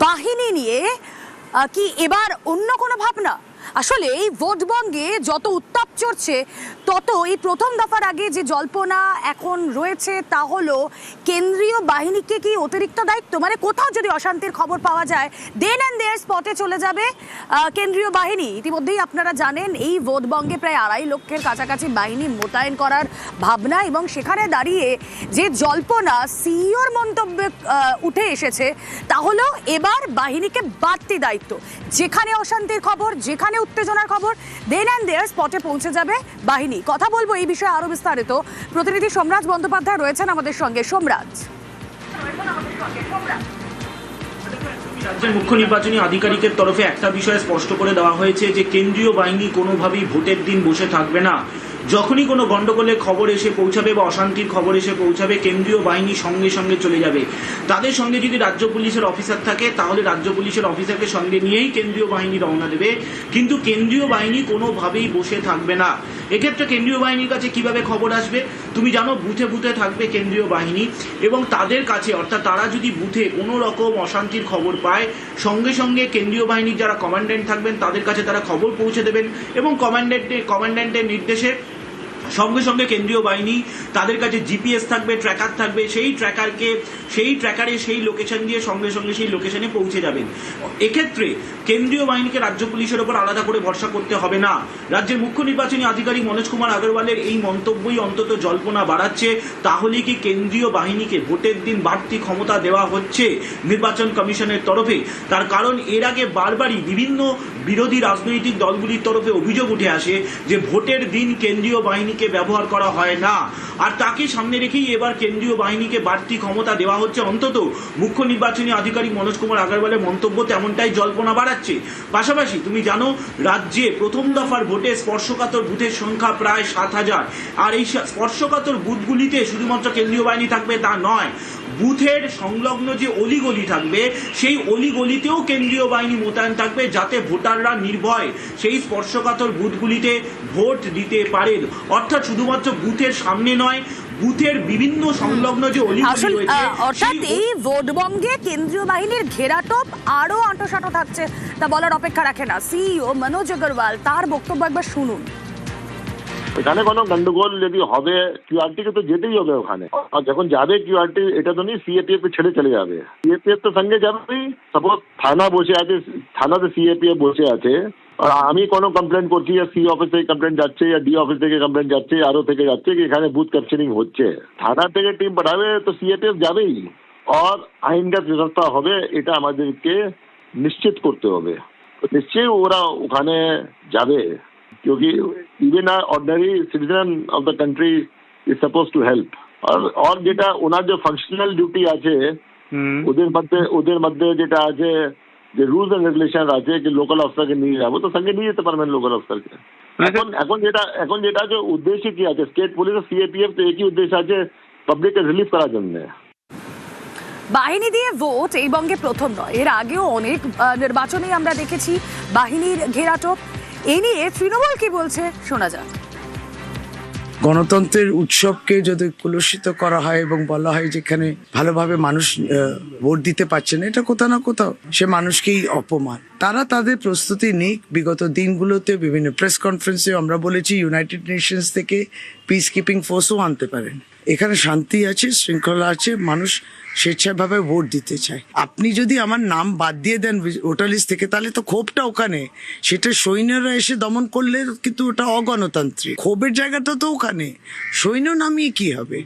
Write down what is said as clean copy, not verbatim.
বাহিনী নিয়ে কি এবার অন্য কোনো ভাবনা? আসলে এই ভোটবঙ্গে যত উত্তাপ চড়ছে তত এই প্রথম দফার আগে যে জল্পনা এখন রয়েছে তা হলো কেন্দ্রীয় বাহিনীকে কি অতিরিক্ত দায়িত্ব, মানে কোথাও যদি অশান্তির খবর পাওয়া যায় দেন অ্যান্ড দেয়ার স্পটে চলে যাবে কেন্দ্রীয় বাহিনী। ইতিমধ্যেই আপনারা জানেন এই ভোটবঙ্গে প্রায় 2.5 লক্ষের কাছাকাছি বাহিনী মোতায়েন করার ভাবনা, এবং সেখানে দাঁড়িয়ে যে জল্পনা সিইওর মন্তব্যে উঠে এসেছে তা হলো এবার বাহিনীকে বাড়তি দায়িত্ব, যেখানে অশান্তির খবর, যেখানে উত্তেজনার খবর দেন অ্যান্ড দেয়ার স্পটে পৌঁছে যাবে বাহিনী। কথা বলবো এই বিষয়ে আরো বিস্তারিত, প্রতিনিধি সোমরাজ বন্দ্যোপাধ্যায় রয়েছেন আমাদের সঙ্গে। সোমরাজ, রাজ্যের মুখ্য নির্বাচনী আধিকারিকের তরফে একটা বিষয় স্পষ্ট করে দেওয়া হয়েছে যে কেন্দ্রীয় বাহিনী কোনোভাবেই ভোটের দিন বসে থাকবে না। যখনই কোনো গন্ডগোলের খবর এসে পৌঁছাবে বা অশান্তির খবর এসে পৌঁছাবে কেন্দ্রীয় বাহিনী সঙ্গে সঙ্গে চলে যাবে। তাদের সঙ্গে যদি রাজ্য পুলিশের অফিসার থাকে তাহলে রাজ্য পুলিশের অফিসারকে সঙ্গে নিয়েই কেন্দ্রীয় বাহিনী রওনা দেবে, কিন্তু কেন্দ্রীয় বাহিনী কোনোভাবেই বসে থাকবে না। এক্ষেত্রে কেন্দ্রীয় বাহিনীর কাছে কিভাবে খবর আসবে? তুমি জানো বুথে বুথে থাকবে কেন্দ্রীয় বাহিনী, এবং তাদের কাছে অর্থাৎ তারা যদি বুথে কোনো রকম অশান্তির খবর পায় সঙ্গে সঙ্গে কেন্দ্রীয় বাহিনীর যারা কমান্ড্যান্ট থাকবেন তাদের কাছে তারা খবর পৌঁছে দেবেন, এবং কমান্ড্যান্টের নির্দেশে সঙ্গে সঙ্গে কেন্দ্রীয় বাহিনী তাদের কাছে জিপিএস থাকবে, ট্র্যাকার থাকবে, সেই ট্র্যাকারে সেই লোকেশন দিয়ে সঙ্গে সঙ্গে সেই লোকেশনে পৌঁছে যাবেন। এক্ষেত্রে কেন্দ্রীয় বাহিনীকে রাজ্য পুলিশের ওপর আলাদা করে ভরসা করতে হবে না। রাজ্যের মুখ্য নির্বাচনী আধিকারিক মনোজ কুমার আগরওয়ালের এই মন্তব্যই অন্তত জল্পনা বাড়াচ্ছে। তাহলে কি কেন্দ্রীয় বাহিনীকে ভোটের দিন বাড়তি ক্ষমতা দেওয়া হচ্ছে নির্বাচন কমিশনের তরফে? তার কারণ এর আগে বারবারই বিভিন্ন বিরোধী রাজনৈতিক দলগুলির তরফে অভিযোগ উঠে আসে যে ভোটের দিন কেন্দ্রীয় বাহিনীকে ব্যবহার করা হয় না, আর তাকে সামনে রেখেই এবার কেন্দ্রীয় বাহিনীকে বাড়তি ক্ষমতা দেওয়া হচ্ছে। অন্তত মুখ্য নির্বাচনী আধিকারিক মনোজ কুমার আগরওয়ালের মন্তব্য তেমনটাই জল্পনা বাড়াচ্ছে। পাশাপাশি তুমি জানো রাজ্যে প্রথম দফার ভোটে স্পর্শকাতর বুথের সংখ্যা প্রায় 7,000, আর এই স্পর্শকাতর বুথগুলিতে শুধুমাত্র কেন্দ্রীয় বাহিনী থাকবে তা নয়, বুথের সংলগ্ন যে অলিগলি থাকবে সেই অলিগলিতেও কেন্দ্রীয় বাহিনী মোতায়েন থাকবে, যাতে ভোটাররা নির্ভয় সেই স্পর্শকাতর বুথগুলিতে ভোট দিতে পারেন। অর্থাৎ শুধুমাত্র বুথের সামনে নয়, বুথের বিভিন্ন সংলগ্ন যে অলিগলি রয়েছে, অর্থাৎ এই ভোটবঙ্গে কেন্দ্রীয় বাহিনীর ঘেরাটোপ আরো আঁটোসাঁটো থাকছে তা বলার অপেক্ষা রাখে না। সিইও মনোজ আগরওয়াল, তার বক্তব্য একবার শুনুন। এখানে কোনো গন্ডগোল যদি হবে কিউআরটি কে তো যেতেই হবে ওখানে, আর যখন যাবে কিউআরটি এটা তো নেই সিএপিএফ ছেড়ে চলে যাবে, সিএপিএফ তো সঙ্গে যাবেই। সাপোজ থানা বসে আছে, থানাতে সিএপিএফ বসে আছে, আর আমি কোনো কমপ্লেন করছি, সি অফিস থেকে কমপ্লেন যাচ্ছে, ডি অফিস থেকে কমপ্লেন যাচ্ছে, আরও থেকে যাচ্ছে কি এখানে বুথ ক্যাপচারিং হচ্ছে, থানা থেকে টিম পাঠাবে তো সিএপিএফ যাবেই, আর আইনগত ব্যবস্থা হবে, এটা আমাদেরকে নিশ্চিত করতে হবে। নিশ্চয়ই ওরা ওখানে যাবে, क्योंकि even ordinary citizen of the country is suppose to help. और যেটা ওনার যে ফাংশনাল ডিউটি আছে ওদের মধ্যে যেটা আছে যে রুলস এন্ড রেগুলেশন আছে যে লোকাল অফিসারকে নিয়ে যাবো, তো সঙ্গে নিয়ে যেতে পারবেন লোকাল অফিসারকে। এখন যেটা যে উদ্দেশ্য কি আছে, স্টেট পুলিশ আর সিএপিএফ তো একই উদ্দেশ্য আছে, পাবলিককে রিলিফ করার জন্য। বাহিনী দিয়ে ভোট এই বঙ্গে প্রথম নয়, এর আগেও অনেক নির্বাচনে আমরা দেখেছি বাহিনীর ঘেরাটোপ। এই নিয়ে তৃণমূল কি বলছে শোনা যাক। গণতন্ত্রের উৎসবকে যদি কলুষিত করা হয় এবং বলা হয় যেখানে ভালোভাবে মানুষ ভোট দিতে পারছে না, এটা কোথাও না কোথাও সে মানুষকেই অপমান। তারা তাদের প্রস্তুতি নিক। বিগত দিনগুলোতে বিভিন্ন প্রেস কনফারেন্সে আমরা বলেছি ইউনাইটেড নেশনস থেকে পিস কিপিং ফোর্সও আনতে পারেন। এখানে শান্তি আছে, শৃঙ্খলা আছে, মানুষ স্বেচ্ছাভাবে ভোট দিতে চায়। আপনি যদি আমার নাম বাদ দিয়ে দেন ভোটার লিস্ট থেকে তাহলে তো ক্ষোভটা ওখানে, সেটা সৈন্যরা এসে দমন করলে কিন্তু ওটা অগণতান্ত্রিক। ক্ষোভের জায়গাটা তো ওখানে, সৈন্য নামিয়ে কি হবে?